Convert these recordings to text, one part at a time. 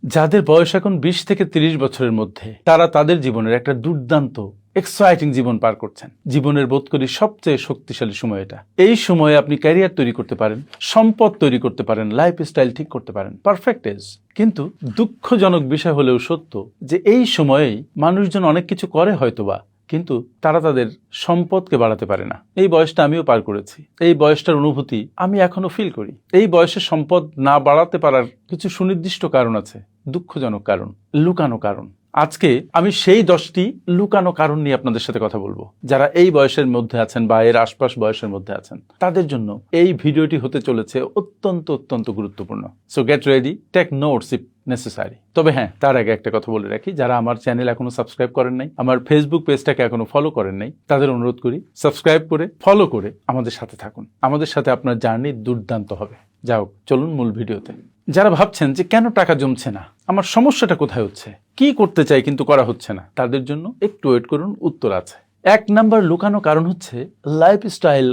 যাদের বয়স এখন 20 থেকে 30 বছরের মধ্যে, তারা তাদের জীবনের একটা দুর্দান্ত এক্সাইটিং জীবন পার করছেন। জীবনের বোধ করি সবচেয়ে শক্তিশালী সময় এটা। এই সময়ে আপনি ক্যারিয়ার তৈরি করতে পারেন, সম্পদ তৈরি করতে পারেন, লাইফস্টাইল ঠিক করতে পারেন, পারফেক্ট এজ। কিন্তু দুঃখজনক বিষয় হলেও সত্য যে এই সময়েই মানুষজন অনেক কিছু করে হয়তোবা, কিন্তু তারা তাদের সম্পদকে বাড়াতে পারে না। এই বয়সটা আমিও পার করেছি। এই বয়সটার অনুভূতি আমি এখনো ফিল করি। এই বয়সে সম্পদ না বাড়াতে পারার কিছু সুনির্দিষ্ট কারণ আছে, দুঃখজনক কারণ, লুকানো কারণ। আজকে আমি সেই 10টি লুকানো কারণ নিয়ে আপনাদের সাথে কথা বলবো। যারা এই বয়সের মধ্যে আছেন বা এর আশপাশ বয়সের মধ্যে আছেন, তাদের জন্য এই ভিডিওটি হতে চলেছে অত্যন্ত গুরুত্বপূর্ণ। So get ready, take notes if necessary. তবে হ্যাঁ, তার আগে একটা কথা বলে রাখি, যারা আমার চ্যানেল এখনো সাবস্ক্রাইব করেন নাই, আমার ফেসবুক পেজটাকে এখনো ফলো করেন নাই, তাদের অনুরোধ করি সাবস্ক্রাইব করে ফলো করে আমাদের সাথে থাকুন। আমাদের সাথে আপনার জার্নি দুর্দান্ত হবে। যাও, চলুন মূল ভিডিওতে। যারা ভাবছেন যে কেন টাকা জমছে না, আমার সমস্যাটা কোথায় হচ্ছে, কি করতে চাই কিন্তু করা হচ্ছে না, তাদের জন্য একটু ওয়েট করুন, উত্তর আছে। 1 নাম্বার লুকানো কারণ হচ্ছে লাইফস্টাইল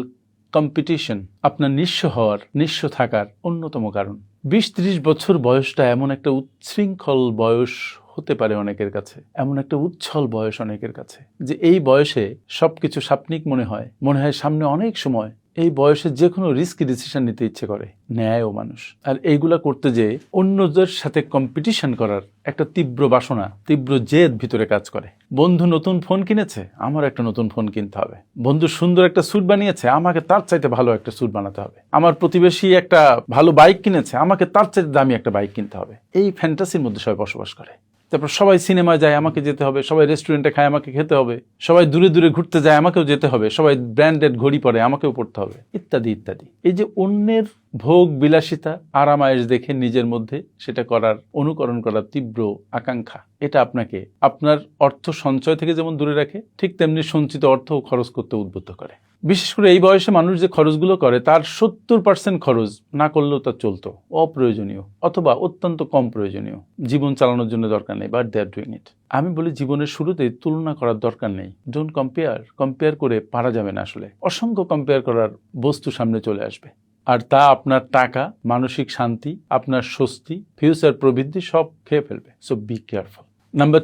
কম্পিটিশন। আপনার নিঃস্ব হওয়ার, নিঃস্ব থাকার অন্যতম কারণ। 20-30 বছর বয়সটা এমন একটা উচ্ছৃঙ্খল বয়স হতে পারে অনেকের কাছে, এমন একটা উচ্ছল বয়স অনেকের কাছে, যে এই বয়সে সবকিছু সাপনিক মনে হয় সামনে অনেক সময়। এই বয়সে যে কোনো রিস্কি ডিসিশন নিতে ইচ্ছে করে, ন্যায় ও মানুষ। আর এইগুলা করতে যে অন্যদের সাথে কম্পিটিশন করার একটা তীব্র বাসনা, তীব্র জেদ ভিতরে কাজ করে। বন্ধু নতুন ফোন কিনেছে, আমার একটা নতুন ফোন কিনতে হবে। বন্ধু সুন্দর একটা স্যুট বানিয়েছে, আমাকে তার চাইতে ভালো একটা স্যুট বানাতে হবে। আমার প্রতিবেশী একটা ভালো বাইক কিনেছে, আমাকে তার চাইতে দামি একটা বাইক কিনতে হবে। এই ফ্যান্টাসির মধ্যে সবাই বসবাস করে। তারপর সবাই সিনেমায় যায়, আমাকে যেতে হবে। সবাই রেস্টুরেন্টে খায়, আমাকে খেতে হবে। সবাই দূরে ঘুরতে যায়, আমাকেও যেতে হবে। সবাই ব্র্যান্ডেড ঘড়ি পরে, আমাকেও পড়তে হবে, ইত্যাদি ইত্যাদি। এই যে অন্যের ভোগ বিলাসিতা, আরামায়েশ দেখে নিজের মধ্যে সেটা করার, অনুকরণ করার তীব্র আকাঙ্ক্ষা, এটা আপনাকে আপনার অর্থ সঞ্চয় থেকে যেমন দূরে রাখে, ঠিক তেমনি সঞ্চিত অর্থ খরচ করতে উদ্বুদ্ধ করে। বিশেষ করে এই বয়সে মানুষ যে খরচগুলো করে, তার 70% খরচ না করলেও তা চলতো, অপ্রয়োজনীয় অথবা অত্যন্ত কম প্রয়োজনীয়, জীবন চালানোর জন্য দরকার নেই, but they are doing it. আমি বলি, জীবনের শুরুতেই তুলনা করার দরকার নেই। ডোন্ট কম্পেয়ার করে পারা যাবে না। আসলে অসংখ্য কম্পেয়ার করার বস্তু সামনে চলে আসবে, আর তা আপনার টাকা, মানসিক শান্তি, আপনার স্বস্তি, ফিউচার প্রবৃদ্ধি সব খেয়ে ফেলবে। So be careful. Number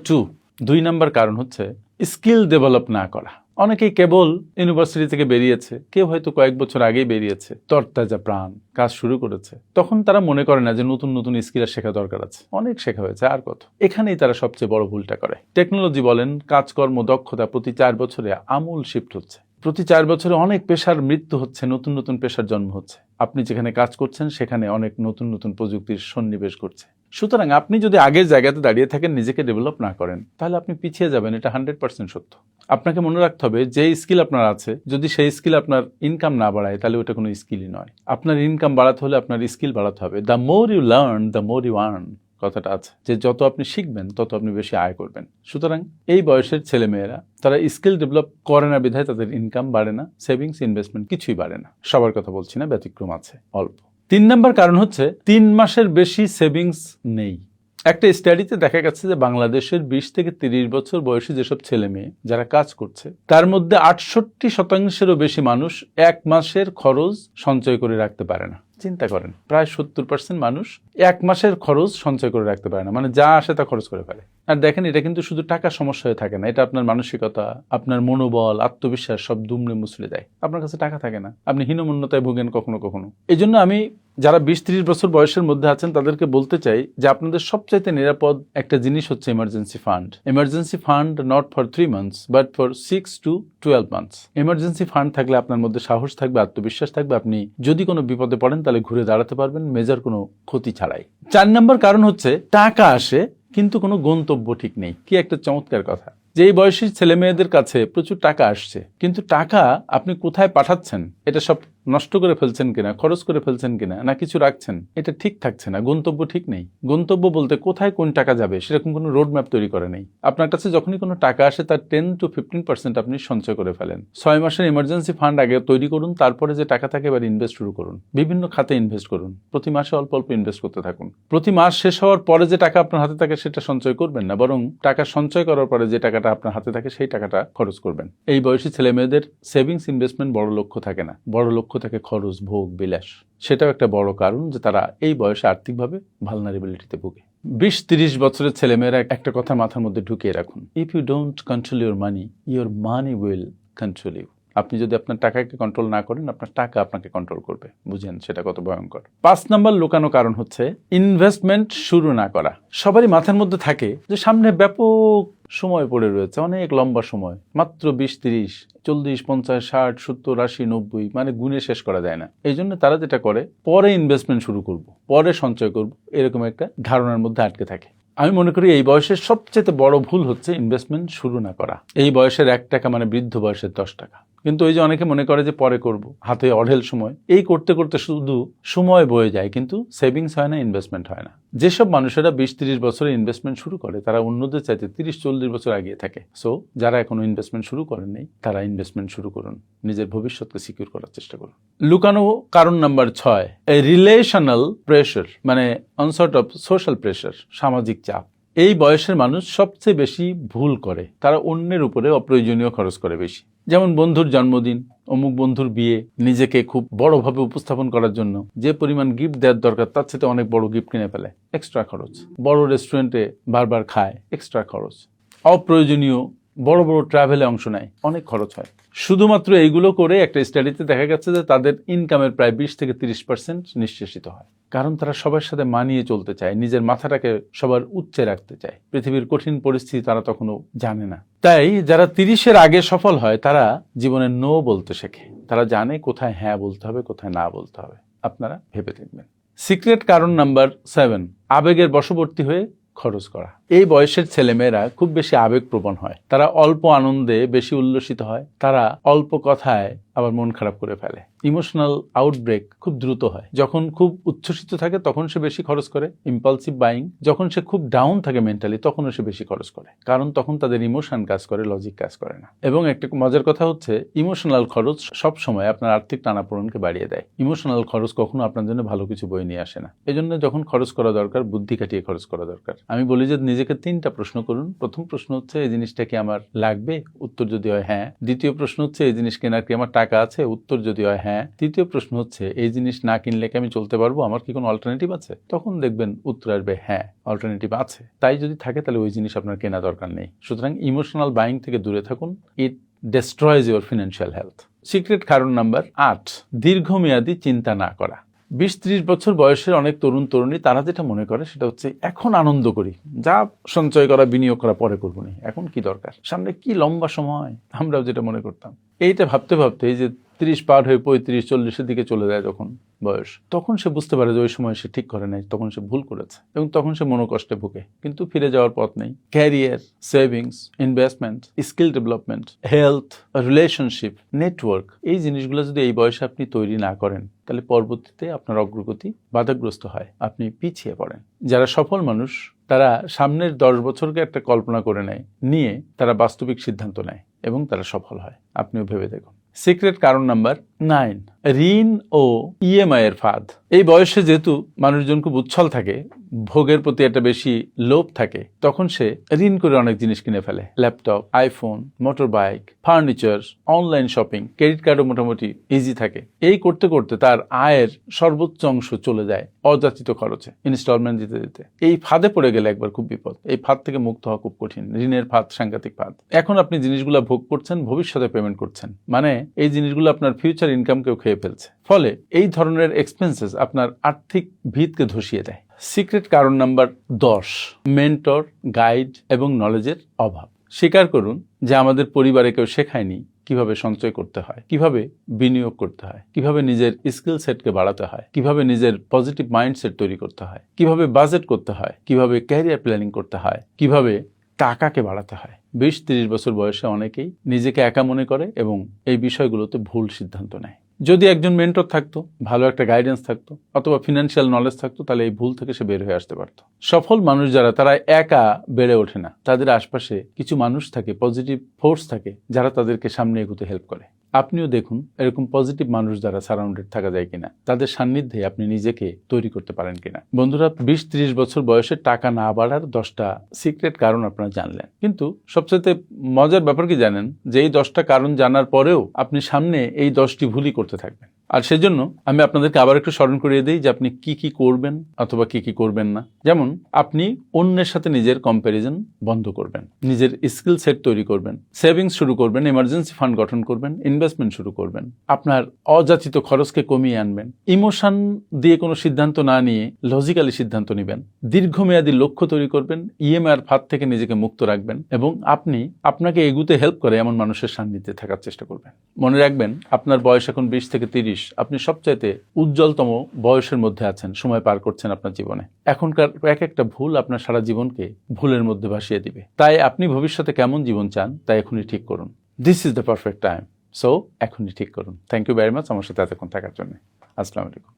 2 number কারণ হচ্ছে স্কিল ডেভেলপ না করা। অনেকেই কেবল ইউনিভার্সিটি থেকে বেরিয়েছে, কেউ হয়তো কয়েক বছর আগেই বেরিয়েছে, তরতাজা প্রাণ, কাজ শুরু করেছে। তখন তারা মনে করে না যে নতুন স্কিল শেখা দরকার আছে। অনেক শেখা হয়েছে, আর কত। এখানেই তারা সবচেয়ে বড় ভুলটা করে। টেকনোলজি বলেন, কাজকর্ম, দক্ষতা প্রতি 4 বছরে আমূল শিফট হচ্ছে। প্রতি 4 বছরে অনেক পেশার মৃত্যু হচ্ছে, নতুন পেশার জন্ম হচ্ছে। আপনি যেখানে কাজ করছেন সেখানে অনেক নতুন প্রযুক্তির সন্নিবেশ করছে। সুতরাং আপনি যদি আগের জায়গাতে দাঁড়িয়ে থাকেন, নিজেকে ডেভেলপ না করেন, তাহলে আপনি পিছিয়ে যাবেন। এটা 100% সত্য। আপনাকে মনে রাখতে হবে, যে স্কিল আপনার আছে, যদি সেই স্কিল আপনার ইনকাম না বাড়ায়, তাহলে ওটা কোনো স্কিলই নয়। আপনার ইনকাম বাড়াতে হলে আপনার স্কিল বাড়াতে হবে। The more you learn, the more you earn কথাটা আছে, যে যত আপনি শিখবেন তত আপনি বেশি আয় করবেন। সুতরাং এই বয়সের ছেলেমেয়েরা, তারা স্কিল ডেভেলপ করে না বিধায় তাদের ইনকাম বাড়ে না, সেভিংস, ইনভেস্টমেন্ট কিছুই বাড়ে না। সবার কথা বলছি না, ব্যতিক্রম আছে অল্প। 3 নাম্বার কারণ হচ্ছে 3 মাসের বেশি সেভিংস নেই। একটা স্টাডিতে দেখা গেছে যে বাংলাদেশের 20 থেকে 30 বছর বয়সী যেসব ছেলে মেয়ে যারা কাজ করছে, তার মধ্যে 68%-এরও বেশি মানুষ 1 মাসের খরচ সঞ্চয় করে রাখতে পারে না। চিন্তা করেন, প্রায় 70% মানুষ 1 মাসের খরচ সঞ্চয় করে রাখতে পারে না, মানে যা আসে তা খরচ করে ফেলে। আর দেখেন, এটা কিন্তু শুধু টাকার সমস্যা হয়ে থাকে না, এটা আপনার মানসিকতা, আপনার মনোবল, আত্মবিশ্বাস সব দুমড়ে মুচড়ে দেয়। আপনার কাছে টাকা থাকে না, আপনি হীনমন্যতায় ভোগেন কখনো। এই জন্য আমি যারা 20-30 বছর বয়সের মধ্যে আছেন তাদেরকে বলতে চাই যে আপনাদের সবচাইতে নিরাপদ একটা জিনিস হচ্ছে emergency fund. Emergency fund not for 3 months but for 6 to 12 months. Emergency fund থাকলে আপনার মধ্যে সাহস থাকবে, আত্মবিশ্বাস থাকবে। আপনি যদি কোনো বিপদে পড়েন তাহলে ঘুরে দাঁড়াতে পারবেন মেজর কোনো ক্ষতি ছাড়াই। 4 নাম্বার কারণ হচ্ছে টাকা আসে কিন্তু কোনো গন্তব্য ঠিক নেই। কি একটা চমৎকার কথা, যে এই বয়সী ছেলে মেয়েদের কাছে প্রচুর টাকা আসছে, কিন্তু টাকা আপনি কোথায় পাঠাচ্ছেন, এটা সব নষ্ট করে ফেলছেন কিনা, খরচ করে ফেলছেন কিনা, না কিছু রাখছেন, এটা ঠিক থাকছে না। গন্তব্য ঠিক নেই। গন্তব্য বলতে কোথায় কোন টাকা যাবে সেরকম কোনো রোড ম্যাপ তৈরি করে নেই। আপনার কাছে যখনই কোনো টাকা আসে, তার 10 to 15% আপনি সঞ্চয় করে ফেলেন। 6 মাসের ইমার্জেন্সি ফান্ড আগে তৈরি করুন, তারপরে যে টাকা থাকে এবার ইনভেস্ট শুরু করুন। বিভিন্ন খাতে ইনভেস্ট করুন, প্রতি মাসে অল্প ইনভেস্ট করতে থাকুন। প্রতি মাস শেষ হওয়ার পরে যে টাকা আপনার হাতে থাকে সেটা সঞ্চয় করবেন না, বরং টাকা সঞ্চয় করার পরে যে টাকাটা আপনার হাতে থাকে সেই টাকাটা খরচ করবেন। এই বয়সী ছেলে মেয়েদের সেভিংস, ইনভেস্টমেন্ট বড় লক্ষ্য থাকে না, বড় লক্ষ্য থাকে খরচ, ভোগ বিলাস। সেটাও একটা বড় কারণ যে তারা এই বয়সে আর্থিকভাবে ভালনারেবিলিটিতে ভোগে। 20-30 বছরের ছেলেমেয়েরা একটা কথা মাথার মধ্যে ঢুকিয়ে রাখুন, if you don't control your money will control you. আপনি যদি আপনার টাকাকে কন্ট্রোল না করেন, আপনার টাকা আপনাকে কন্ট্রোল করবে। বুঝেন সেটা কত ভয়ঙ্কর। 5 নম্বর লুকানো কারণ হচ্ছে ইনভেস্টমেন্ট শুরু না করা। সবারই মাথার মধ্যে থাকে যে সামনে ব্যাপক সময় পড়ে রয়েছে, অনেক লম্বা সময়, মাত্র 20-30, 40, 50, 60, 70, 80, 90, মানে গুণে শেষ করা যায় না। এই জন্য তারা যেটা করে, পরে ইনভেস্টমেন্ট শুরু করব, পরে সঞ্চয় করব, এরকম একটা ধারণার মধ্যে আটকে থাকে। আমি মনে করি এই বয়সের সবচেয়ে বড় ভুল হচ্ছে ইনভেস্টমেন্ট শুরু না করা। এই বয়সের 1 টাকা মানে বৃদ্ধ বয়সের 10 টাকা। কিন্তু ওই যে অনেকে মনে করে যে পরে করব, হাতে অঢেল সময়, এই করতে করতে শুধু সময় বয়ে যায়, কিন্তু সেভিংস হয় না, ইনভেস্টমেন্ট হয় না। যেসব মানুষেরা 20-30 বছরে ইনভেস্টমেন্ট শুরু করে, তারা অন্যদের চাইতে 30-40 বছর এগিয়ে থাকে। সো যারা এখনো ইনভেস্টমেন্ট শুরু করেননি, তারা ইনভেস্টমেন্ট শুরু করুন, নিজের ভবিষ্যৎকে সিকিউর করার চেষ্টা করুন। লুকানো কারণ নাম্বার 6, রিলেশনাল প্রেশার, মানে অনসর্ট অফ সোশ্যাল প্রেশার, সামাজিক চাপ। এই বয়সের মানুষ সবচেয়ে বেশি ভুল করে, তারা অন্যের উপরে অপ্রয়োজনীয় খরচ করে বেশি। যেমন বন্ধুর জন্মদিন, অমুক বন্ধুর বিয়ে, নিজেকে খুব বড়ভাবে উপস্থাপন করার জন্য যে পরিমাণ গিফট দেওয়ার দরকার, তার সাথে অনেক বড় গিফট কিনে ফেলে, এক্সট্রা খরচ। বড় রেস্টুরেন্টে বারবার খায়, এক্সট্রা খরচ। অপ্রয়োজনীয় বড় বড় ট্রাভেলে অংশ নেয়, অনেক খরচ হয়। শুধুমাত্র এইগুলো করে একটা স্টাডিতে দেখা গেছে যে তাদের ইনকামের প্রায় 20-30% নিঃশেষিত হয়। কারণ তারা সবার সাথে মানিয়ে চলতে চায়, নিজের মাথাটাকে সবার উচ্চে রাখতে চায়। পৃথিবীর কঠিন পরিস্থিতি তারা তখনও জানে না। তাই যারা 30-এর আগে সফল হয়, তারা জীবনে নো বলতে শেখে। তারা জানে কোথায় হ্যাঁ বলতে হবে, কোথায় না বলতে হবে। আপনারা ভেবে দেখবেন। সিক্রেট কারণ নাম্বার 7, আবেগের বশবর্তী হয়ে খরচ করা। এই বয়সের ছেলেমেয়েরা খুব বেশি আবেগপ্রবণ হয়, তারা অল্প আনন্দে বেশি উল্লসিত হয়, তারা অল্প কথায় আবার মন খারাপ করে ফেলে। ইমোশনাল আউটব্রেক খুব দ্রুত হয়। যখন খুব উচ্ছ্বসিত থাকে তখন সে বেশি খরচ করে, ইম্পালসিভ বাইং। যখন সে খুব ডাউন থাকে মেন্টালি, তখনও সে বেশি খরচ করে, কারণ তখন তাদের ইমোশন কাজ করে, লজিক কাজ করে না। এবং একটা মজার কথা হচ্ছে, ইমোশনাল খরচ সব সময় আপনার আর্থিক টানাপোড়েনকে বাড়িয়ে দেয়। ইমোশনাল খরচ কখনো আপনার জন্য ভালো কিছু বয়ে নিয়ে আসে না। এজন্য যখন খরচ করা দরকার, বুদ্ধি খাটিয়ে খরচ করা দরকার। আমি বলি যে নিজেকে 3টা প্রশ্ন করুন। প্রথম প্রশ্ন হচ্ছে, এই জিনিসটা কি আমার লাগবে? উত্তর যদি হয় হ্যাঁ। দ্বিতীয় প্রশ্ন হচ্ছে, এই জিনিস কেনার কি আমার টাকা আছে? উত্তর যদি হয় হ্যাঁ। তৃতীয় প্রশ্ন হচ্ছে, এই জিনিস না কিনলে কি আমি চলতে পারবো? আমার কি কোনো অল্টারনেটিভ আছে? তখন দেখবেন উত্তর আসবে হ্যাঁ, অল্টারনেটিভ আছে। তাই যদি থাকে, তাহলে ওই জিনিস আপনার কেনা দরকার নেই। সুতরাং ইমোশনাল বাইং থেকে দূরে থাকুন। ইট ডেস্ট্রয়েজ ইউর ফিনান্সিয়াল হেলথ। সিক্রেট কারণ নাম্বার 8, দীর্ঘমেয়াদী চিন্তা না করা। 20-30 বছর বয়সের অনেক তরুণ তরুণী, তারা যেটা মনে করে সেটা হচ্ছে, এখন আনন্দ করি, যা সঞ্চয় করা, বিনিয়োগ করা পরে করবো না, এখন কি দরকার, সামনে কি লম্বা সময়। আমরাও যেটা মনে করতাম। এইটা ভাবতে ভাবতে এই যে 30 পার হয়ে 35-40-এর দিকে চলে যায় যখন বয়স, তখন সে বুঝতে পারে যে ওই সময় সে ঠিক করে নাই, তখন সে ভুল করেছে, এবং তখন সে মনোকষ্টে ভুগে। কিন্তু ফিরে যাওয়ার পথ নেই। Career, savings, investment, skill development, health, relationship, network, এই জিনিসগুলো যদি এই বয়সে আপনি তৈরি না করেন, তাহলে পরবর্তীতে আপনার অগ্রগতি বাধাগ্রস্ত হয়, আপনি পিছিয়ে পড়েন। যারা সফল মানুষ, তারা সামনের 10 বছরকে একটা কল্পনা করে নেয়, নিয়ে তারা বাস্তবিক সিদ্ধান্ত নেয় এবং তারা সফল হয়। আপনিও ভেবে দেখুন। সিক্রেট কারণ নাম্বার 9, ঋণ ও ইএমআই এর ফাঁদ। এই বয়সে যেহেতু মানুষজন খুব উচ্ছল থাকে, ভোগের প্রতি একটা বেশি লোভ থাকে, তখন সে ঋণ করে অনেক জিনিস কিনে ফেলে। Laptop, iPhone, motor bike, furniture, online shopping, credit কার্ডও মোটামুটি ইজি থাকে। এই করতে করতে তার আয়ের সর্বোচ্চ অংশ চলে যায় অযাচিত খরচে, ইনস্টলমেন্ট দিতে দিতে। এই ফাঁদে পড়ে গেলে একবার খুব বিপদ। এই ফাঁদ থেকে মুক্ত হওয়া খুব কঠিন। ঋণের ফাঁদ সাংঘাতিক ফাঁদ। এখন আপনি জিনিসগুলো ভোগ করছেন, ভবিষ্যতে পেমেন্ট করছেন, মানে এই জিনিসগুলো আপনার ফিউচার ইনকামকেও খেয়ে ফেলছে। ফলে এই ধরনের এক্সপেন্সেস আপনার আর্থিক ভিতকে ধসিয়ে দেয়। সিক্রেট কারণ নাম্বার 10, মেন্টর, গাইড এবং নলেজের অভাব। স্বীকার করুন যে আমাদের পরিবারে কেউ শেখায়নি কিভাবে সঞ্চয় করতে হয়, কিভাবে বিনিয়োগ করতে হয়, কিভাবে নিজের স্কিল সেটকে বাড়াতে হয়, কিভাবে নিজের পজিটিভ মাইন্ডসেট তৈরি করতে হয়, কিভাবে বাজেট করতে হয়, কিভাবে ক্যারিয়ার প্ল্যানিং করতে হয়, কিভাবে টাকাকে বাড়াতে হয়। 20-30 বছর বয়সে অনেকেই নিজেকে একা মনে করে এবং এই বিষয়গুলোতে ভুল সিদ্ধান্ত নেয়। যদি একজন মেন্টর থাকতো, ভালো একটা গাইডেন্স থাকতো, অথবা ফিনান্সিয়াল নলেজ থাকতো, তাহলে এই ভুল থেকে সে বের হয়ে আসতে পারতো। সফল মানুষ যারা, তারা একা বেড়ে ওঠে না। তাদের আশপাশে কিছু মানুষ থাকে, পজিটিভ ফোর্স থাকে, যারা তাদেরকে সামনে এগোতে হেল্প করে। আপনিও দেখুন এরকম পজিটিভ মানুষ দ্বারা সারাউন্ডেড থাকা যায় কিনা, তাদের সান্নিধ্যে আপনি নিজেকে তৈরি করতে পারেন কিনা। বন্ধুরা, 20-30 বছর বয়সে টাকা না বাড়ার 10টা সিক্রেট কারণ আপনারা জানলেন, কিন্তু সবচেয়ে মজার ব্যাপার কি জানেন, যে এই 10টা কারণ জানার পরেও আপনি সামনে এই 10টি ভুলই করতে থাকবেন। আর সেজন্য আমি আপনাদেরকে আবার একটু স্মরণ করিয়ে দিই যে আপনি কি কি করবেন অথবা কি কি করবেন না। যেমন আপনি অন্যের সাথে নিজের কম্প্যারিজন বন্ধ করবেন, নিজের স্কিল সেট তৈরি করবেন, সেভিংস শুরু করবেন, এমার্জেন্সি ফান্ড গঠন করবেন, ইনভেস্টমেন্ট শুরু করবেন, আপনার অযাচিত খরচকে কমিয়ে আনবেন, ইমোশন দিয়ে কোনো সিদ্ধান্ত না নিয়ে লজিক্যালি সিদ্ধান্ত নেবেন, দীর্ঘমেয়াদী লক্ষ্য তৈরি করবেন, ইএমআই ফাঁদ থেকে নিজেকে মুক্ত রাখবেন এবং আপনি আপনাকে এগুতে হেল্প করে এমন মানুষের সান্নিধ্যে থাকার চেষ্টা করবেন। মনে রাখবেন, আপনার বয়স এখন 20 থেকে 30, আপনি সবচাইতে উজ্জ্বলতম বয়সের মধ্যে আছেন, সময় পার করছেন আপনার জীবনে। এখনকার এক একটা ভুল আপনার সারা জীবনকে ভুলের মধ্যে ভাসিয়ে দিবে। তাই আপনি ভবিষ্যতে কেমন জীবন চান তা এখনই ঠিক করুন। This is the perfect time. So এখনই ঠিক করুন। থ্যাংক ইউ ভেরি মাচ আমার সাথে এতক্ষণ থাকার জন্য। আসসালামু আলাইকুম।